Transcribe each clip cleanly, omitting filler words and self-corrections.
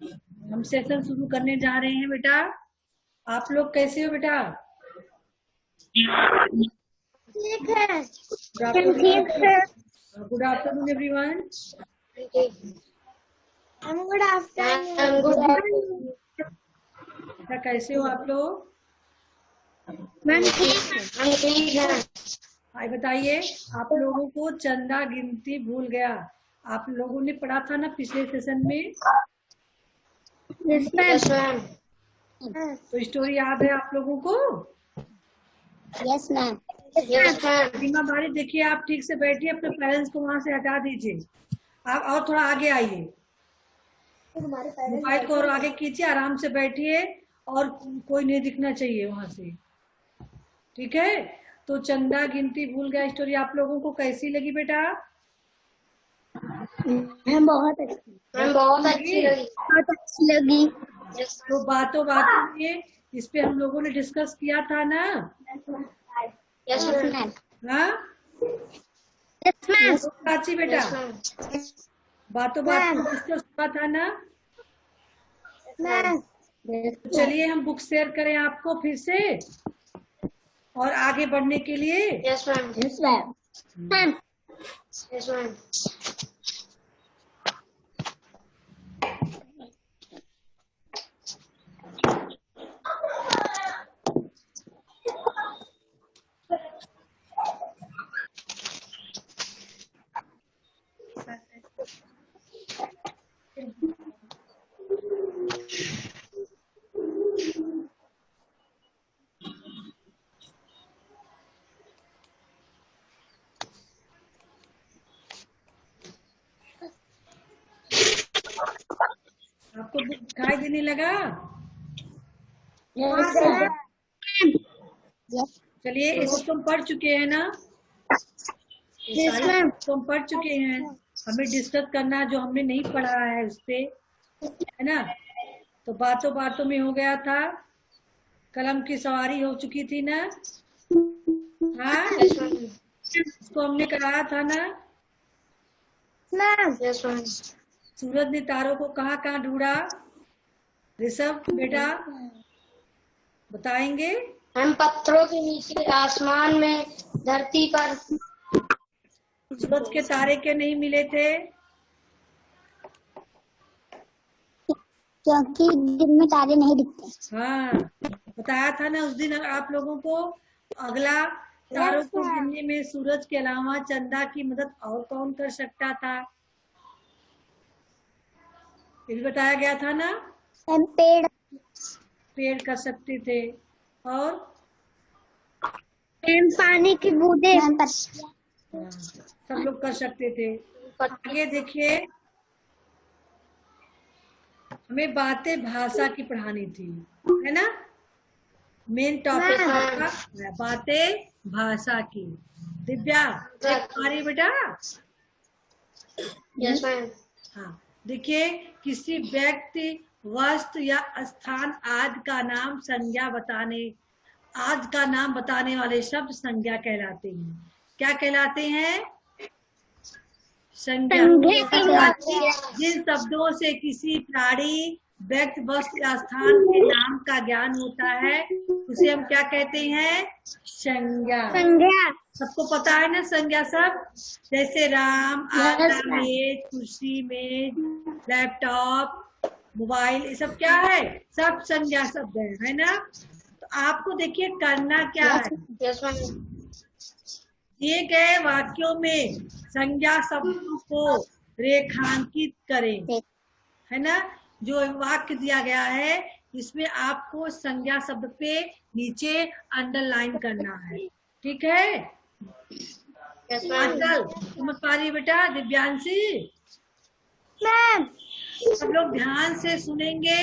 हम सेशन शुरू करने जा रहे हैं बेटा। आप लोग कैसे हो बेटा? ठीक है। Good afternoon everyone. Good afternoon. बेटा कैसे हो आप लोग? मैम ठीक है। भाई बताइए, आप लोगों को चंदा गिनती भूल गया आप लोगों ने पढ़ा था ना पिछले सेशन में? Yes ma'am. तो स्टोरी याद है आप लोगों को? Yes ma'am. Yes ma'am. Seema बारी देखिए, आप ठीक से बैठिए, अपने पेरेंट्स को वहां से हटा दीजिए। आप और थोड़ा आगे आइए, मोबाइल को और आगे कीजिए, आराम से बैठिए और कोई नहीं दिखना चाहिए वहां से, ठीक है? तो चंदा गिनती भूल गया स्टोरी आप लोगों को कैसी लगी बेटा? मैम बहुत अच्छी। मैम बहुत अच्छी लगी। बहुत अच्छी लगी। तो बातों बातों में इस पे हम लोगों ने डिस्कस किया था ना? Yes ma'am. हाँ यस मैम। प्राची बेटा, बातों बातों में डिस्कस हुआ था ना? मैम चलिए हम बुक शेयर करें आपको फिर से और आगे बढ़ने के लिए। Yes ma'am. Yes ma'am. Ma'am yes ma'am. आपको बुक दिखाई देने लगा? चलिए इसको तुम पढ़ चुके हैं ना? तुम पढ़ चुके हैं, हमें डिस्कस करना जो हमने नहीं पढ़ा है उस पे, है ना? तो बातों बातों में हो गया था, कलम की सवारी हो चुकी थी ना? हाँ इसको हमने कराया था ना? सूरज ने तारों को कहाँ कहाँ ढूंढा? ऋषभ बेटा बताएंगे? हम पत्थरों के नीचे, आसमान में, धरती पर। सूरज के तारे के नहीं मिले थे क्योंकि दिन में तारे नहीं दिखते। हाँ बताया था ना उस दिन आप लोगों को। अगला, तारों को गिनने में सूरज के अलावा चंदा की मदद और कौन कर सकता था, ये भी बताया गया था ना? पेड़ कर सकते थे, और पानी की बूंदें सब लोग कर सकते थे। आगे देखिए, हमें बातें भाषा की पढ़ानी थी, है ना? मेन टॉपिक था बातें भाषा की। दिव्या देख पा रही बेटा? Yes ma'am. हाँ देखिए, किसी व्यक्ति, वस्तु या स्थान आदि का नाम संज्ञा बताने, आज का नाम बताने वाले शब्द संज्ञा कहलाते हैं। क्या कहलाते हैं? संज्ञा। जिन शब्दों से किसी प्राणी, व्यक्ति, वस्तु या स्थान के नाम का ज्ञान होता है उसे हम क्या कहते हैं? संज्ञा। सबको पता है ना संज्ञा सब? जैसे राम, आटा, मेज, कुर्सी, मेज, लैपटॉप, मोबाइल, ये सब क्या है? सब संज्ञा शब्द है ना? तो आपको देखिए करना क्या है, दिए गए वाक्यों में संज्ञा शब्दों को रेखांकित करें, है ना? जो वाक्य दिया गया है इसमें आपको संज्ञा शब्द पे नीचे अंडरलाइन करना है, ठीक है? आंचल समझ पा रही बेटा? दिव्यांशी मैम सब लोग ध्यान से सुनेंगे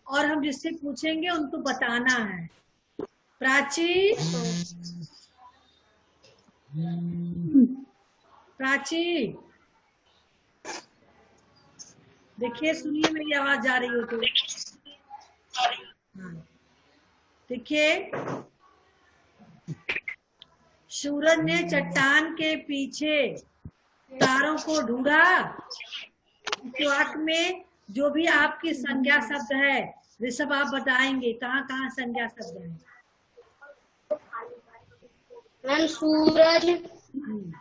और हम जिससे पूछेंगे उनको बताना है। प्राची, प्राची देखिए, सुनिए मेरी आवाज जा रही हो तो। हाँ देखिए, सूरज ने चट्टान के पीछे तारों को ढूंढा, इस वाक्य में जो भी आपकी संज्ञा शब्द है ऋषभ आप बताएंगे कहाँ कहाँ संज्ञा शब्द है। मैम सूरज, हम्म,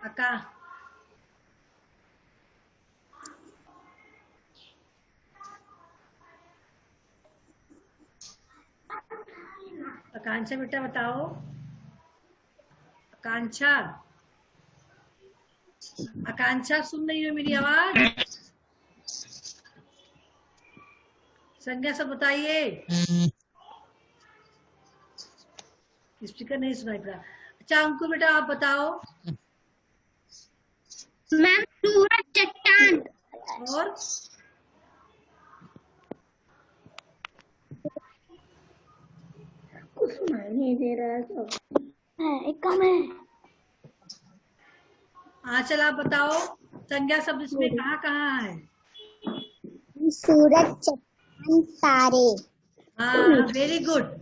आका आकांक्षा बेटा बताओ। आकांक्षा, आकांक्षा सुन रही हो मेरी आवाज? संज्ञा सब बताइए। स्पीकर नहीं सुनाई पड़ा। अच्छा अंकुर बेटा आप बताओ। मैम सूरज, चट्टान, और कुछ सुनाई नहीं दे रहा है सब है, एक कम है। आंचल आप बताओ संज्ञा शब्द इसमें कहाँ कहाँ है। सूरज, चट्टान, तारे। हाँ वेरी गुड।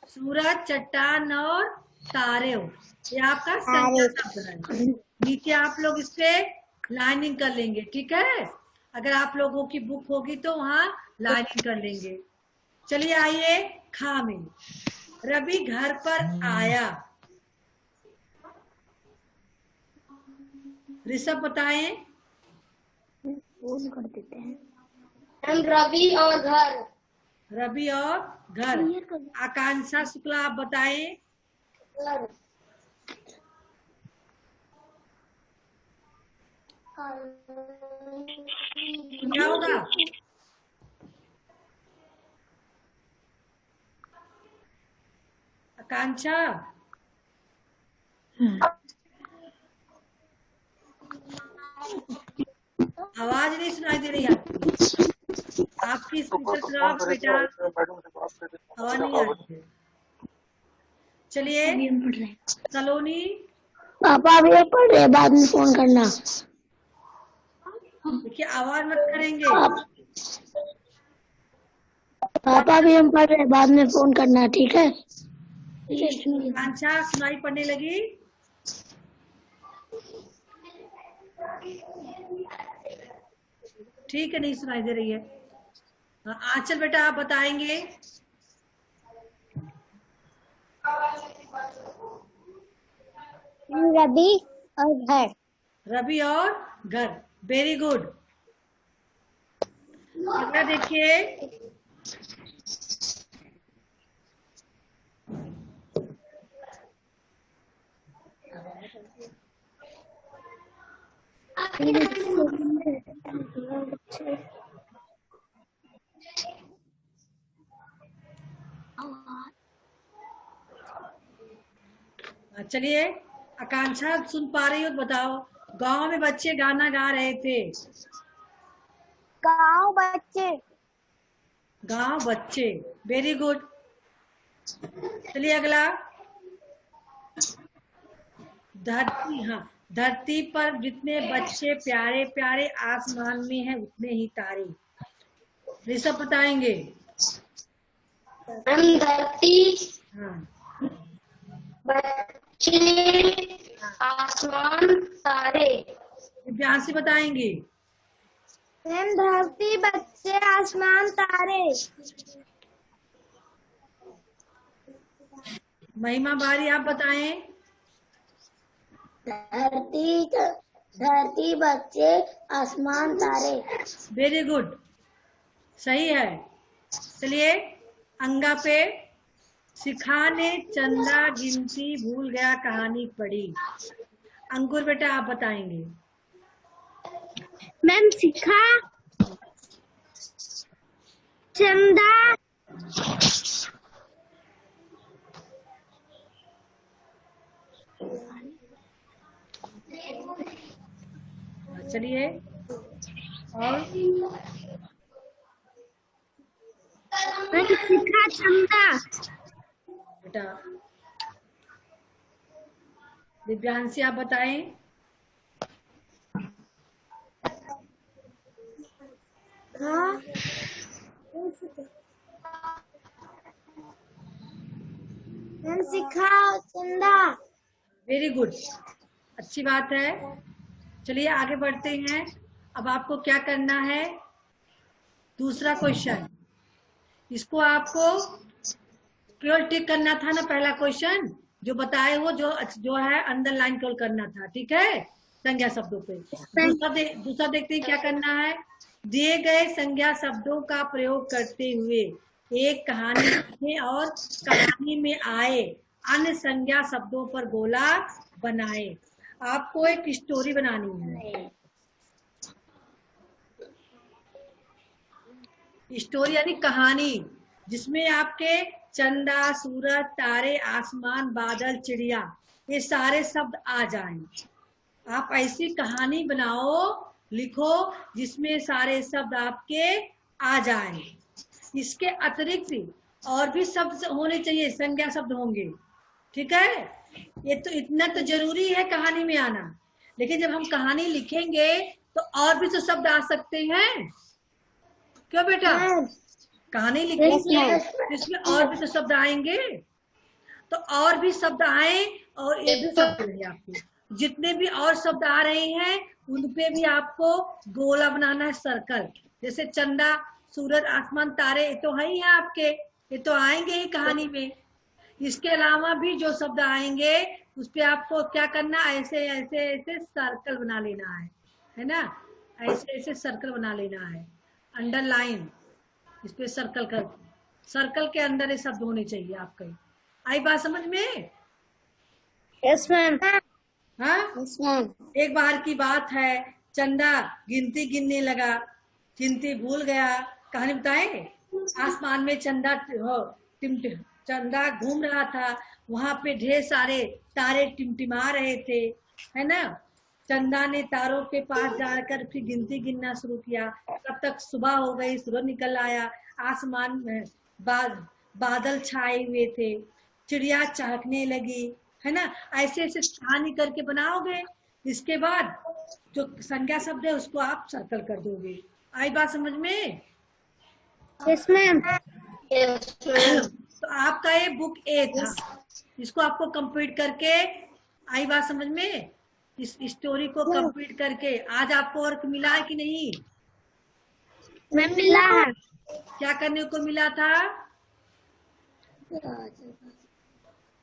सूरज, चट्टान और तारे हो, ये आपका संज्ञा शब्द है। नीचे आप लोग इस पे लाइनिंग कर लेंगे, ठीक है। अगर आप लोगों की बुक होगी तो वहाँ लाइनिंग कर लेंगे। चलिए आइए खा में। रवि घर पर आया। ऋषभ बताएं। फोन कर देते हैं। हम रवि और घर। रवि और घर। आकांक्षा शुक्ला आप बताएं। घर। क्या होगा? आकांक्षा आवाज नहीं सुनाई दे रही आपकी। आपकी स्पीकर खराब बेटा, आवाज नहीं आ रही है। चलिए सलोनी। पापा अभी पढ़ रहे, बाद में फोन करना। देखिए आवाज मत करेंगे। पापा भी हम पढ़ रहे, बाद में फोन करना, ठीक है। आकांक्षा सुनाई पड़ने लगी। ठीक है नहीं सुनाई दे रही है। आंचल बेटा आप बताएंगे। रवि और घर। रवि और घर, वेरी गुड। अगला देखिए। चलिए आकांक्षा सुन पा रही हो तो बताओ। गांव में बच्चे गाना गा रहे थे। गाँव बच्चे। गांव बच्चे, वेरी गुड। चलिए अगला। धरती, हाँ धरती पर जितने बच्चे प्यारे प्यारे, आसमान में है उतने ही तारे। ऋषभ बताएंगे। हम धरती, हाँ बच्चे, आसमान, तारे। दिव्यांशी बताएंगे। हम धरती, बच्चे, आसमान, तारे। महिमा बारी आप बताएं। धरती, धरती, बच्चे, आसमान, तारे। वेरी गुड, सही है। चलिए अंगा पे। शिखा ने चंदा गिनती भूल गया कहानी पढ़ी। अंकुर बेटा आप बताएंगे। मैम शिखा, चंदा, चलिए और शिखा, चंदा। बेटा दिव्यांशी आप बताएं। हाँ मैम सिखाओ चंदा। वेरी गुड, अच्छी बात है। चलिए आगे बढ़ते हैं। अब आपको क्या करना है, दूसरा क्वेश्चन। इसको आपको केवल टिक करना था ना, पहला क्वेश्चन जो बताए वो जो है अंडरलाइन केवल करना था, ठीक है, संज्ञा शब्दों पे। दूसरा देखते हैं क्या करना है। दिए गए संज्ञा शब्दों का प्रयोग करते हुए एक कहानी लिखें और कहानी में आए अन्य संज्ञा शब्दों पर गोला बनाए। आपको एक स्टोरी बनानी है। स्टोरी यानी कहानी, जिसमें आपके चंदा, सूरज, तारे, आसमान, बादल, चिड़िया ये सारे शब्द आ जाएं। आप ऐसी कहानी बनाओ, लिखो जिसमें सारे शब्द आपके आ जाएं। इसके अतिरिक्त और भी शब्द होने चाहिए, संज्ञा शब्द होंगे, ठीक है। ये तो इतना तो जरूरी है कहानी में आना, लेकिन जब हम कहानी लिखेंगे तो और भी तो शब्द आ सकते हैं, क्यों बेटा? कहानी लिखेंगे इसमें और भी तो शब्द आएंगे, तो और भी शब्द आए और ये भी शब्द है आपके, जितने भी और शब्द आ रहे हैं उन पे भी आपको गोला बनाना है, सर्कल। जैसे चंदा, सूरज, आसमान, तारे ये तो है ही है आपके, ये तो आएंगे ही कहानी में। इसके अलावा भी जो शब्द आएंगे उस पे आपको क्या करना, ऐसे ऐसे ऐसे सर्कल बना लेना है ना, ऐसे ऐसे सर्कल बना लेना है, अंडरलाइन, इस पे सर्कल कर, सर्कल के अंदर ये शब्द होने चाहिए आपके। आई बात समझ में? Yes ma'am. हाँ, यस मैम। एक बार की बात है, चंदा गिनती गिनने लगा, गिनती भूल गया। कहानी बताएं। आसमान में चंदा चंदा घूम रहा था, वहां पे ढेर सारे तारे टिमटिमा रहे थे, है ना। चंदा ने तारों के पास जाकर फिर गिनती गिनना शुरू किया। तब तक सुबह हो गई, सूरज निकल आया, आसमान में बादल छाए हुए थे, चिड़िया चहकने लगी, है ना। ऐसे ऐसे कहानी करके बनाओगे, इसके बाद जो संज्ञा शब्द है उसको आप सर्कल कर दोगे। आई बात समझ में? Yes ma'am. तो आपका ये बुक ए था, इसको आपको कंप्लीट करके, आई बात समझ में? इस स्टोरी को कंप्लीट करके आज आपको वर्क मिला है कि नहीं? मैम मिला है। क्या करने को मिला था?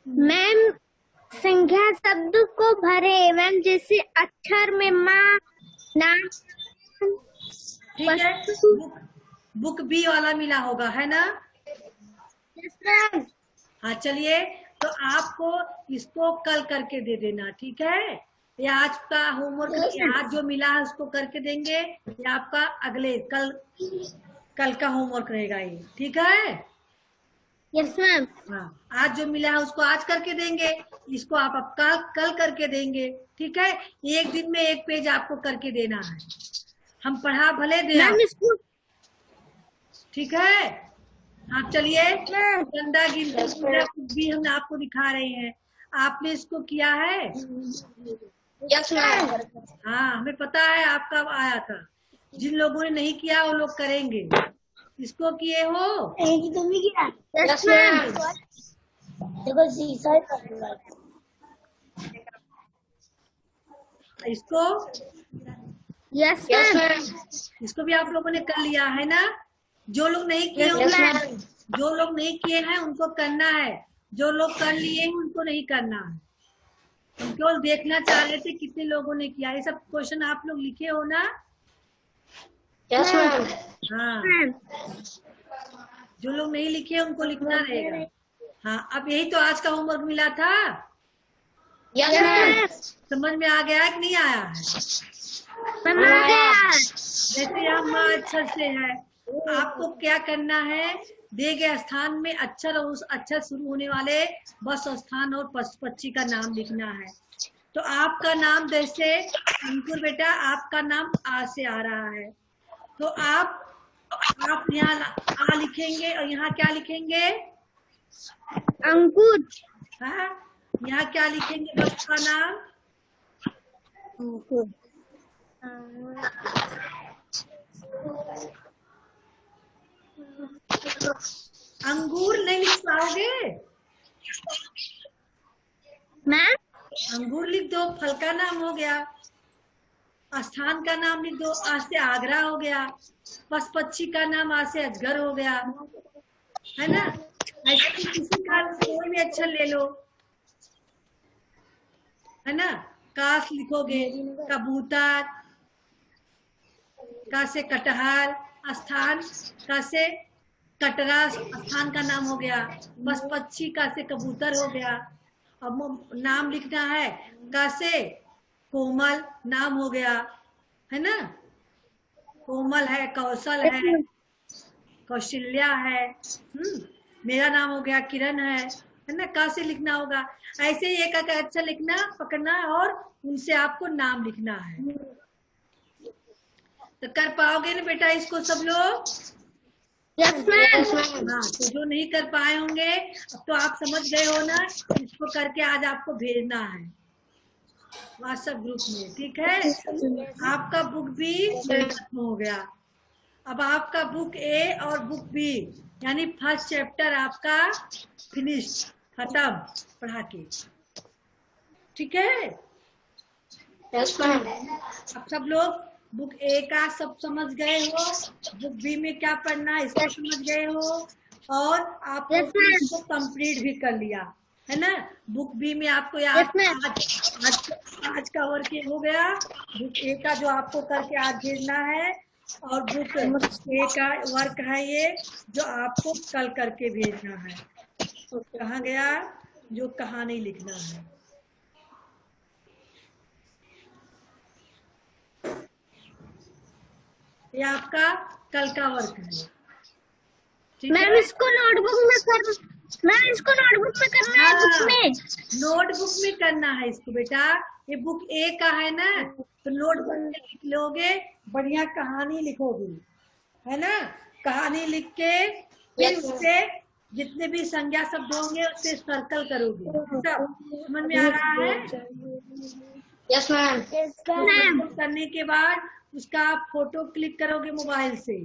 मैम संख्या शब्द को भरे मैम, जैसे अक्षर में माँ, नाम। ठीक है, बुक बी वाला मिला होगा, है ना? Yes ma'am. हाँ चलिए, तो आपको इसको कल करके दे देना, ठीक है। ये आज का होमवर्क, आज जो मिला है उसको करके देंगे, ये आपका अगले कल का होमवर्क रहेगा ये, ठीक है। Yes ma'am. हाँ, आज जो मिला है उसको आज करके देंगे, इसको आप अब कल करके देंगे, ठीक है। एक दिन में एक पेज आपको करके देना है, हम पढ़ा भले दे, ठीक है। हाँ चलिए, गंदा गिनती भी हम आपको दिखा रहे हैं, आपने इसको किया है? Yes ma'am. हाँ, हमें पता है आपका आया था, जिन लोगों ने नहीं किया वो लोग करेंगे। इसको किए हो? Yes ma'am. देखो शीशा इसको? Yes ma'am. इसको भी आप लोगों ने कर लिया है ना? जो लोग नहीं किए होंगे, जो लोग नहीं किए हैं उनको करना है, जो लोग कर लिए हैं उनको नहीं करना है। हम केवल देखना चाह रहे थे कितने लोगों ने किया। ये सब क्वेश्चन आप लोग लिखे हो ना? Yes ma'am. हाँ, जो लोग नहीं लिखे उनको लिखना रहेगा। हाँ, अब यही तो आज का होमवर्क मिला था। Yes ma'am. समझ में आ गया है कि नहीं आया है? जैसे यहाँ अक्षर से है, आपको क्या करना है, दिए गए स्थान में अक्षर और उस अक्षर शुरू होने वाले बस स्थान और पशु पक्षी का नाम लिखना है। तो आपका नाम, जैसे अंकुर बेटा आपका नाम आ से आ रहा है, तो आप यहाँ आ लिखेंगे और यहाँ क्या लिखेंगे? अंकुर। हाँ, यहाँ क्या लिखेंगे बस का नाम? अंकुर। अंगूर नहीं लिख पाओगे? मैम अंगूर लिख दो, फल का नाम हो गया। स्थान का नाम लिख दो, आज से आगरा हो गया। पशु पक्षी का नाम आज से अजगर हो गया, है ना। ऐसे ही किसी का कोई भी अक्षर ले लो, है ना। काश लिखोगे, कबूतर। का से कटहल। स्थान का से कटरा, स्थान का नाम हो गया। बस पक्षी का से कबूतर हो गया। अब नाम लिखना है, का से कोमल, नाम हो गया, है ना। कोमल है, कौशल है, कौशल्या है। मेरा नाम हो गया किरण है ना। का से लिखना होगा। ऐसे ही एक एक अक्षर लिखना, पकड़ना और उनसे आपको नाम लिखना है। तो कर पाओगे ना बेटा इसको सब लोग? Yes ma'am. हाँ, तो जो नहीं कर पाए होंगे, अब तो आप समझ गए हो ना, इसको करके आज आपको भेजना है व्हाट्सएप ग्रुप में, ठीक है। आपका बुक भी खत्म हो गया। अब आपका बुक ए और बुक बी यानी फर्स्ट चैप्टर आपका फिनिश, खत्म पढ़ा के, ठीक है। Yes ma'am. अब सब लोग बुक ए का सब समझ गए हो, बुक बी में क्या पढ़ना है इसको समझ गए हो, और आप इसको कंप्लीट भी कर लिया, है ना। बुक बी में आपको याद आज का वर्क हो गया। बुक ए का जो आपको करके आज भेजना है, और बुक ए का वर्क है ये जो आपको कल करके भेजना है। तो कहाँ गया? जो कहानी लिखना है। ये आपका कल का वर्क है, ठीक है। मैम इसको नोटबुक में करना है, बुक में। नोटबुक में करना है इसको बेटा। ये बुक ए का है ना, तो नोटबुक में लिख लोगे, बढ़िया कहानी लिखोगे, है ना। कहानी लिख के फिर उससे जितने भी संज्ञा शब्द होंगे उससे सर्कल करोगे। सब समझ में आ रहा है? Yes ma'am. करने के बाद उसका आप फोटो क्लिक करोगे मोबाइल से।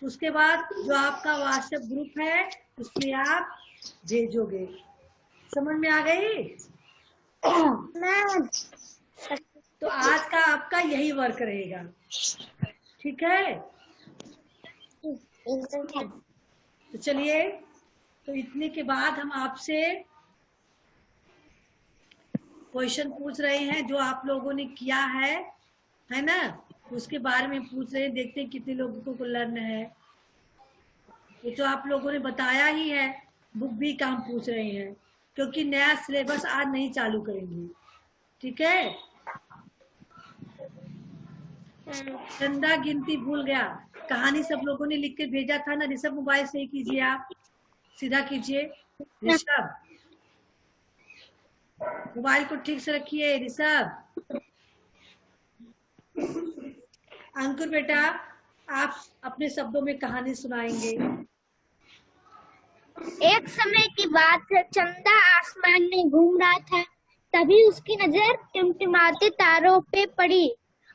उसके बाद जो आपका व्हाट्सएप ग्रुप है उसमें आप भेजोगे। समझ में आ गई? तो आज का आपका यही वर्क रहेगा, ठीक है। तो चलिए, तो इतने के बाद हम आपसे क्वेश्चन पूछ रहे हैं जो आप लोगों ने किया है ना, उसके बारे में पूछ रहे हैं। देखते हैं कितने लोगों को लर्न है। ये तो आप लोगों ने बताया ही है। बुक भी का हम पूछ रहे हैं क्योंकि नया सिलेबस आज नहीं चालू करेंगे, ठीक है। चंदा गिनती भूल गया, कहानी सब लोगों ने लिख के भेजा था ना। ऋषभ मोबाइल से ही कीजिए, आप सीधा कीजिए। ऋषभ मोबाइल को ठीक से रखिए। ऋषभ, अंकुर बेटा आप अपने शब्दों में कहानी सुनाएंगे। एक समय की बात है, चंदा आसमान में घूम रहा था। तभी उसकी नजर टिमटिमाते तारों पे पड़ी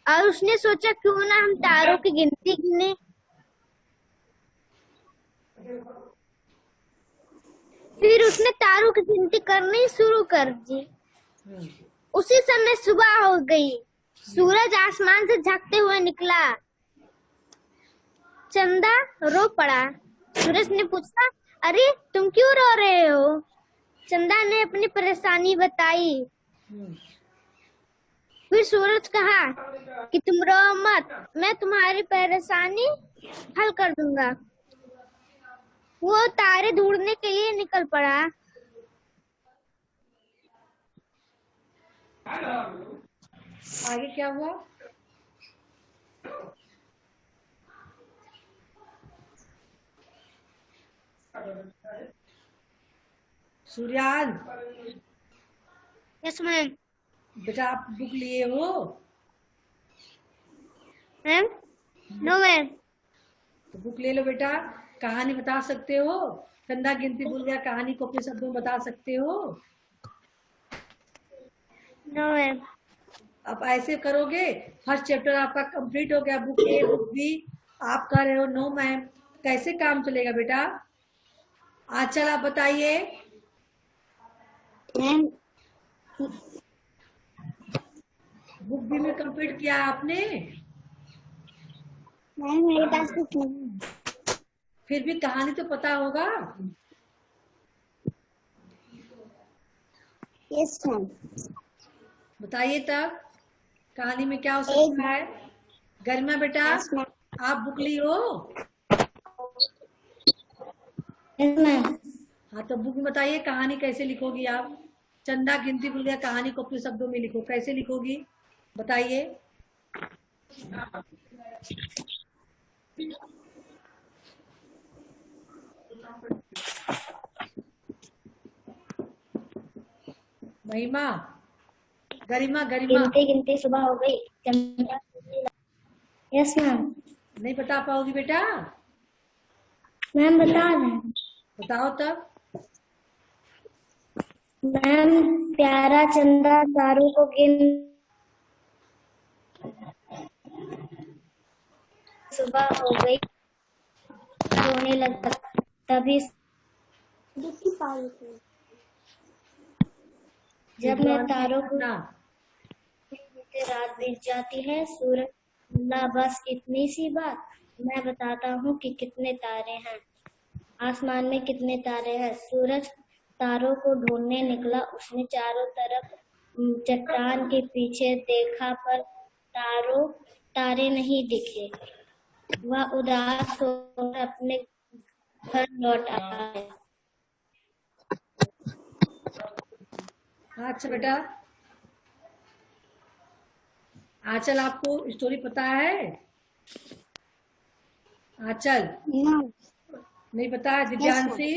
और उसने सोचा क्यों ना हम तारों की गिनती गिने। फिर उसने तारों की गिनती करनी शुरू कर दी। उसी समय सुबह हो गई। सूरज आसमान से झांकते हुए निकला। चंदा रो पड़ा। सूरज ने पूछा, अरे तुम क्यों रो रहे हो? चंदा ने अपनी परेशानी बताई। फिर सूरज कहा कि तुम रो मत, मैं तुम्हारी परेशानी हल कर दूंगा। वो तारे ढूंढने के लिए निकल पड़ा। आगे क्या हुआ? Suryan, yes ma'am. बेटा आप बुक लिए हो? Ma'am no ma'am. तो बुक ले लो बेटा। कहानी बता सकते हो? चंदा गिनती भूल गया कहानी को अपने शब्दों में बता सकते हो? No ma'am. अब ऐसे करोगे, फर्स्ट चैप्टर आपका कंप्लीट हो गया। बुक ए बुक बी आप कह रहे हो नो मैम, कैसे काम चलेगा बेटा? आंचल आप बताइए। मैम बुक भी में कंप्लीट किया आपने? मैम मेरे पास कुछ नहीं। फिर भी कहानी तो पता होगा। Yes ma'am. बताइए तब कहानी में क्या हो सकता है। गरिमा बेटा यस मैम। आप बुक ली हो? Yes ma'am. हाँ तो बुक में बताइए कहानी कैसे लिखोगी आप। चंदा गिनती भूल गया कहानी को अपने शब्दों में लिखो, कैसे लिखोगी बताइए। महिमा, गरिमा, गरिमा गिनते गिनते सुबह हो गई। Yes ma'am. नहीं बता पाओगी बेटा? मैम बता रहे हैं। बताओ तब। मैम प्यारा चंदा तारों को गिन सुबह हो गई, रोने लगा। तभी जब मैं तारों को ना रात बीत जाती है, सूरज खुला, बस इतनी सी बात। मैं बताता हूँ कि कितने तारे हैं आसमान में, कितने तारे हैं। सूरज तारों को ढूंढने निकला, उसने चारों तरफ चट्टान के पीछे देखा, पर तारे नहीं दिखे। वह उदास होकर अपने घर लौट आया। अच्छा बेटा, आंचल आपको स्टोरी पता है? आंचल नहीं पता है? दिव्यांशी,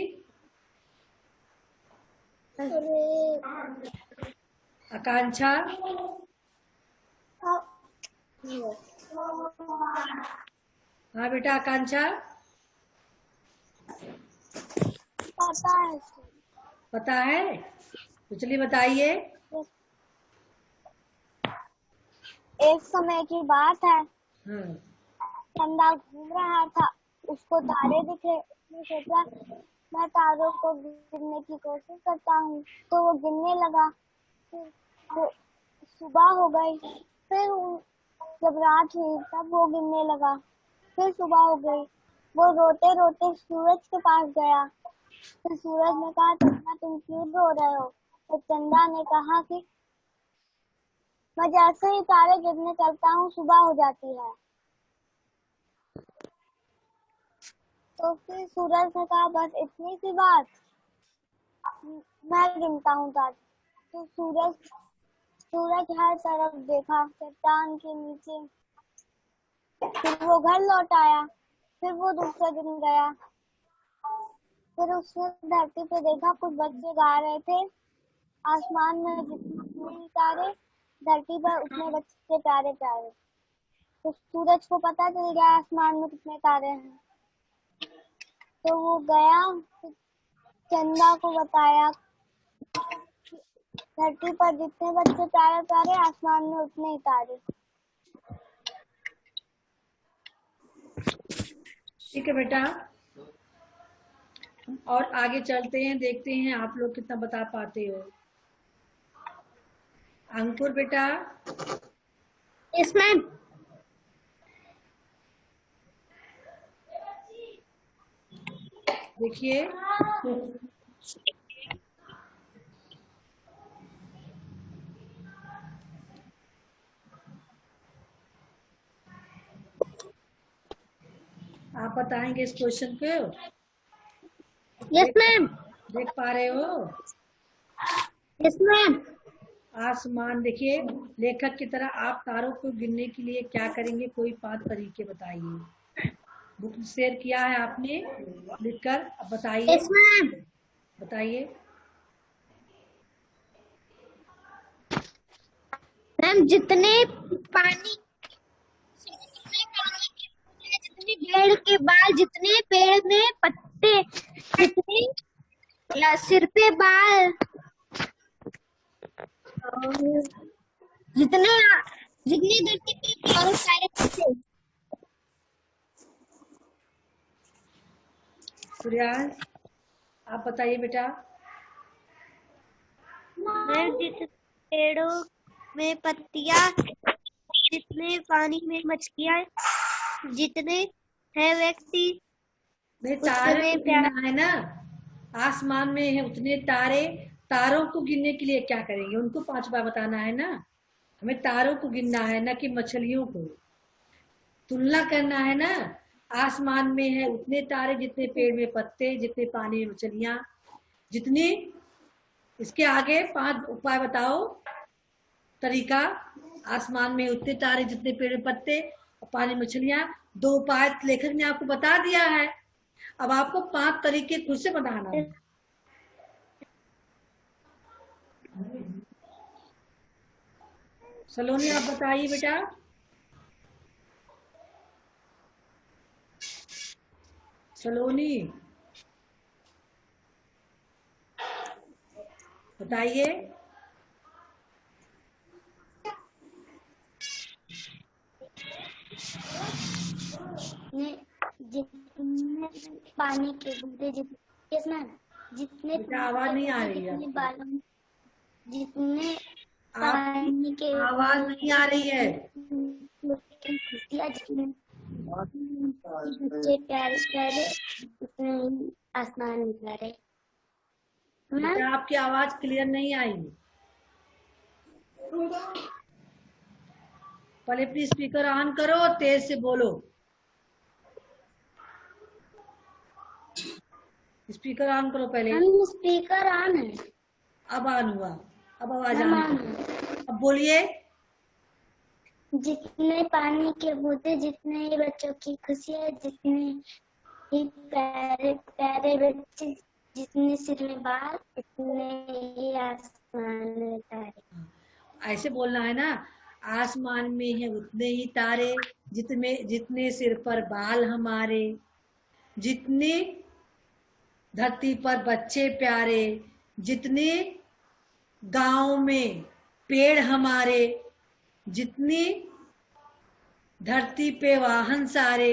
आकांक्षा, हाँ बेटा आकांक्षा पता है तो चलिए बताइए। एक समय की बात है, हाँ चंदा घूम रहा था, उसको तारे दिखे। उसने सोचा मैं तारों को गिनने की कोशिश करता हूँ, तो वो गिनने लगा। फिर सुबह हो गई। फिर जब रात हुई तब वो गिनने लगा। फिर सुबह हो गई। वो रोते रोते सूरज के पास गया। फिर सूरज ने कहा चंदा तुम क्यों रो रहे हो? तो चंदा ने कहा कि मैं जैसे ही तारे गिनने चलता हूँ सुबह हो जाती है। तो फिर सूरज ने कहा बस इतनी सी बात, मैं गिनता हूँ तारे। तो सूरज हर तरफ देखा, चट्टान के नीचे। फिर वो घर लौट आया। फिर वो दूसरे दिन गया। फिर उसने धरती पे देखा, कुछ बच्चे गा रहे थे। आसमान में जितने भी तारे, धरती पर उतने बच्चे प्यारे प्यारे। तो सूरज को पता चल गया आसमान में कितने तारे हैं। तो वो गया, चंदा को बताया धरती पर जितने बच्चे प्यारे प्यारे, आसमान में उतने ही तारे। ठीक है बेटा, और आगे चलते हैं, देखते हैं आप लोग कितना बता पाते हो। अंकुर बेटा, यस मैम। देखिए आप बताएंगे इस क्वेश्चन को? Yes ma'am. देख पा रहे हो? Yes ma'am. आसमान देखिए, लेखक की तरह आप तारों को गिनने के लिए क्या करेंगे, कोई 5 तरीके बताइए। बुक शेयर किया है आपने लिखकर, अब बताइए। Yes ma'am. बताइए। मैम जितने पानी, जितने पेड़ के बाल, जितने पेड़ में पत्ते, जितने या सिर पे बाल, और जितने जितनी धरती पे बहुत सारे पत्ते। सूर्यांश आप बताइए बेटा। मैं जितने पेड़ों में पत्तियां, जितने पानी में मछलियां, जितने है व्यक्ति तारे उतने को गिनना है ना, आसमान में है उतने तारे। तारों को गिनने के लिए क्या करेंगे, उनको 5 बार बताना है ना। हमें तारों को गिनना है ना कि मछलियों को। तुलना करना है ना, आसमान में है उतने तारे, जितने पेड़ में पत्ते, जितने पानी में मछलियां, जितनी। इसके आगे 5 उपाय बताओ, तरीका। आसमान में उतने तारे, जितने पेड़ में पत्ते और पानी में मछलियां। 2 उपाय लेखक ने आपको बता दिया है। अब आपको 5 तरीके खुद से बताना है। सलोनी आप बताइए बेटा। सलोनी बताइए। जितने पानी के बूंदे, जितने बेटा आवाज नहीं आ रही है जितने आपकी। बालों, जितने आपकी पानी के आवाज नहीं आ रही है। खुशियाँ, जितने बच्चे प्यारे प्यारे, उतने ही आसमान में प्यारे। बेटा आपकी आवाज क्लियर नहीं आई। पहले प्लीज स्पीकर ऑन करो और तेज से बोलो। स्पीकर ऑन करो पहले। हम स्पीकर ऑन है। अब ऑन हुआ, अब आवाज ऑन। अब बोलिए। जितने पानी के बूंदे, जितने ही बच्चों की खुशियाँ, जितने ही प्यारे प्यारे बच्चे, जितने सिर में बाल, उतने ही आसमान में तारे। ऐसे बोलना है ना, आसमान में है उतने ही तारे, जितने जितने सिर पर बाल हमारे, जितने धरती पर बच्चे प्यारे, जितने गांव में पेड़ हमारे, जितनी धरती पे वाहन सारे।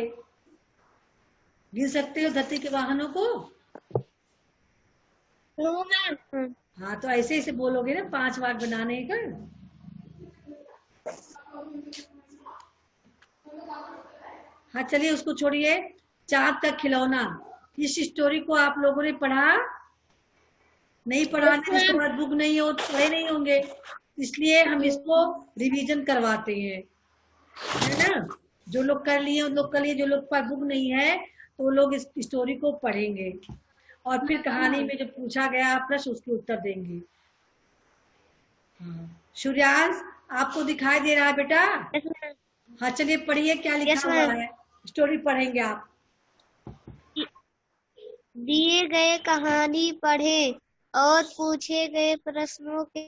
गिन सकते हो धरती के वाहनों को? हाँ, तो ऐसे ऐसे बोलोगे ना, 5 वाक्य बनाने का। हाँ चलिए, उसको छोड़िए। चाँद का खिलौना, इस स्टोरी को आप लोगों ने पढ़ा नहीं? पढ़ा नहीं, इसके बाद बुक नहीं हो, पढ़े नहीं होंगे, इसलिए हम इसको रिवीजन करवाते हैं, है ना। जो लोग कर लिए उन लोग कर लिए, जो लोग पास बुक नहीं है तो वो लोग इस स्टोरी को पढ़ेंगे और फिर कहानी में जो पूछा गया प्रश्न उसके उत्तर देंगे। सूर्यांश आपको दिखाई दे रहा है बेटा? हाँ चलिए पढ़िए, क्या लिखा हुआ है, स्टोरी पढ़ेंगे आप। दिए गए कहानी पढ़ें और पूछे गए प्रश्नों के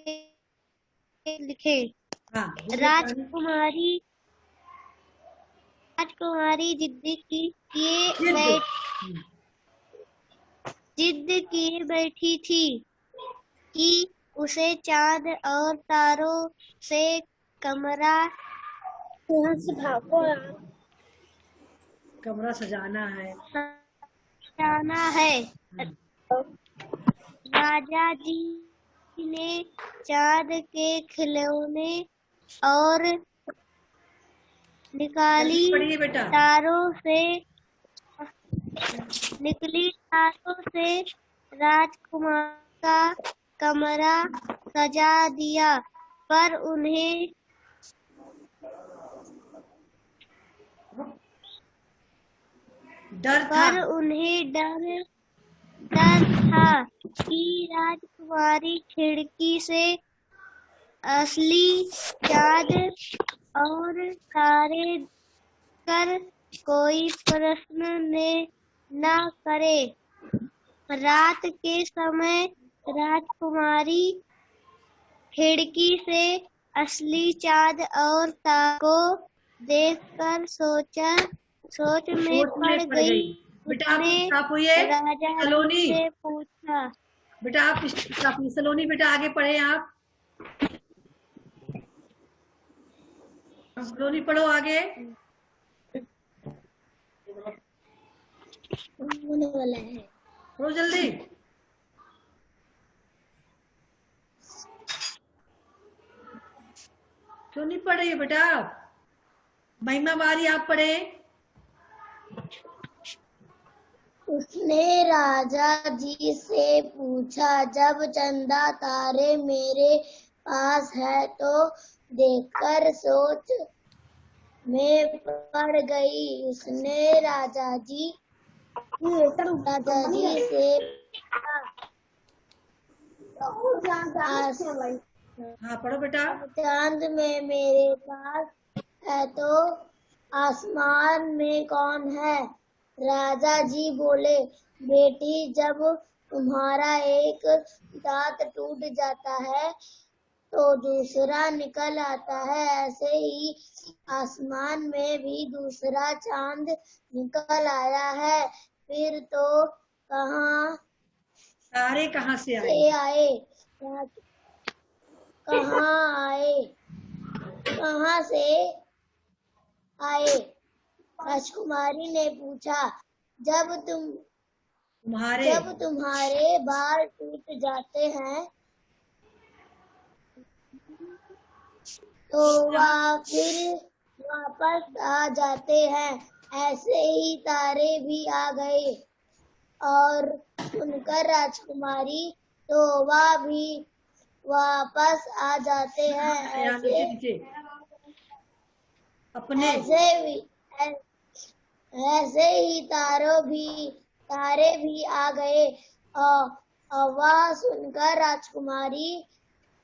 लिखें। हाँ, राजकुमारी जिद किए बैठी थी कि उसे चांद और तारों से कमरा सजाना है। राजा जी ने चांद के खिलौने और निकली तारों से राजकुमार का कमरा सजा दिया, पर उन्हें डर था कि राजकुमारी खिड़की से असली चाँद और तारे कर कोई प्रश्न न करे। रात के समय राजकुमारी खिड़की से असली चाँद और तारों को देखकर सोच में पड़ गई। बेटा आप राजा से पूछा। बेटा आप सलोनी बेटा आगे पढ़े आप। सलोनी पढ़ो आगे। होने वाला है। पढ़ो जल्दी। बेटा। महिमा बारी, आप पढ़े। उसने राजा जी से पूछा, जब चंदा तारे मेरे पास है तो देखकर सोच में पड़ गई। उसने राजा जी से हाँ पढ़ो बेटा। चांद में मेरे पास है तो आसमान में कौन है? राजा जी बोले, बेटी, जब तुम्हारा एक दांत टूट जाता है तो दूसरा निकल आता है, ऐसे ही आसमान में भी दूसरा चांद निकल आया है। फिर तो तारे कहाँ से आए? कहाँ से आए? राजकुमारी ने पूछा, जब तुम्हारे बाल टूट जाते हैं तो वह फिर वापस आ जाते हैं, ऐसे ही तारे भी आ गए। और सुनकर राजकुमारी, तो वह भी वापस आ जाते हैं, ऐसे ही तारे भी आ गए। और वह सुनकर राजकुमारी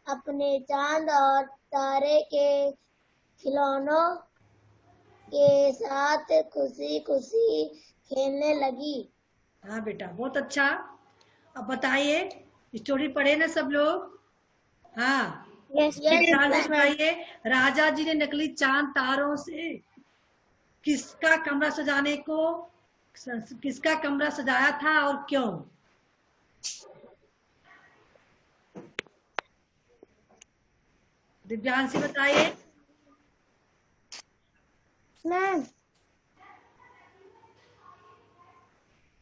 अपने चांद और तारे के खिलौनों के साथ खुशी खुशी खेलने लगी। हाँ बेटा, बहुत अच्छा। अब बताइए, स्टोरी पढ़े ना सब लोग? हाँ, बताइए, राजा जी ने नकली चांद तारों से किसका कमरा सजाया था और क्यों? दिव्यांशी बताइए। मैम,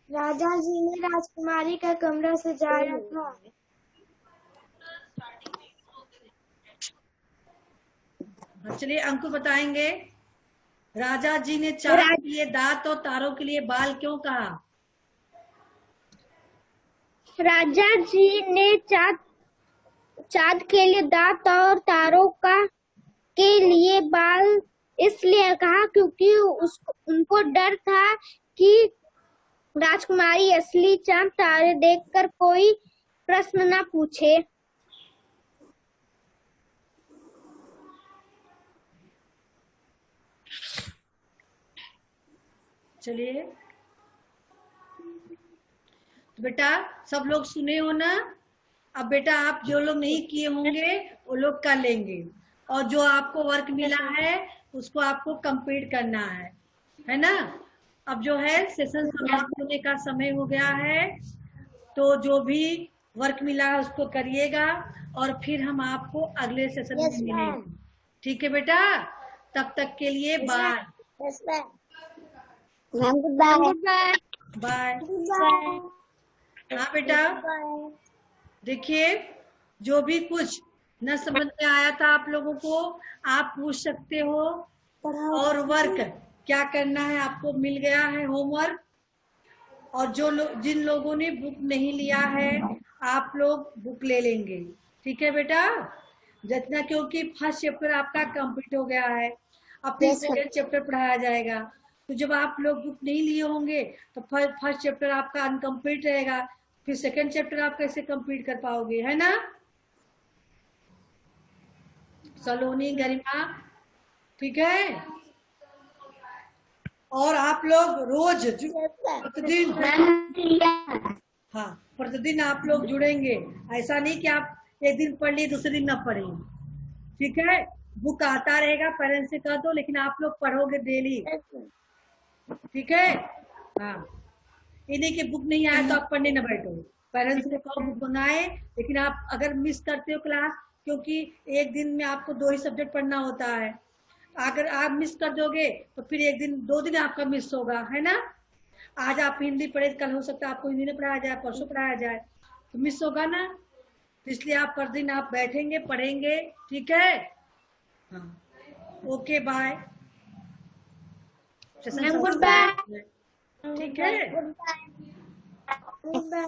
राजा जी ने राजकुमारी का कमरा सजाया था। चलिए अंकु बताएंगे। राजा जी ने चांद के लिए दांत और तारों के लिए बाल क्यों कहा? राजा जी ने चांद के लिए दांत और तारों के लिए बाल इसलिए कहा क्योंकि उनको डर था कि राजकुमारी असली चांद तारे देखकर कोई प्रश्न न पूछे। चलिए, तो बेटा सब लोग सुने हो ना? अब बेटा आप जो लोग नहीं किए होंगे वो लोग कर लेंगे, और जो आपको वर्क मिला है उसको आपको कंप्लीट करना है ना? अब जो है सेशन समाप्त होने का समय हो गया है, तो जो भी वर्क मिला है उसको करिएगा और फिर हम आपको अगले सेशन में मिलेंगे। ठीक है बेटा? तब तक के लिए बाय बाय। हाँ बेटा, देखिए, जो भी कुछ न समझ में आया था आप लोगों को आप पूछ सकते हो, और वर्क क्या करना है आपको मिल गया है होमवर्क। और जिन लोगों ने बुक नहीं लिया है आप लोग बुक ले लेंगे। ठीक है बेटा? जितना, क्योंकि फर्स्ट चैप्टर आपका कंप्लीट हो गया है, अब फिर सेकंड चैप्टर पढ़ाया जाएगा। तो जब आप लोग बुक नहीं लिए होंगे तो फर्स्ट चैप्टर आपका अनकम्प्लीट रहेगा, फिर सेकंड चैप्टर आप कैसे कंप्लीट कर पाओगे, है ना? सलोनी, गरिमा, ठीक है? और आप लोग रोज प्रतिदिन, हाँ प्रतिदिन आप लोग जुड़ेंगे। ऐसा नहीं कि आप एक दिन पढ़ लिए दूसरे दिन ना पढ़े। ठीक है? बुक आता रहेगा, पेरेंट्स से कह दो, लेकिन आप लोग पढ़ोगे डेली। ठीक है? हाँ, ये नहीं कि बुक नहीं आया तो आप पढ़ने न बैठो। पेरेंट्स को कहो बुक मंगाए, लेकिन आप अगर मिस करते हो क्लास, क्योंकि एक दिन में आपको 2 ही सब्जेक्ट पढ़ना होता है, अगर आप मिस कर दोगे तो फिर एक दिन 2 दिन आपका मिस होगा, है ना? आज आप हिंदी पढ़े, कल हो सकता है आपको हिंदी में पढ़ाया जाए, परसों पढ़ाया जाए, तो मिस होगा ना। तो इसलिए आप पर दिन आप बैठेंगे, पढ़ेंगे। ठीक है? हाँ, ओके बाय। Good bye. ठीक है। Good bye.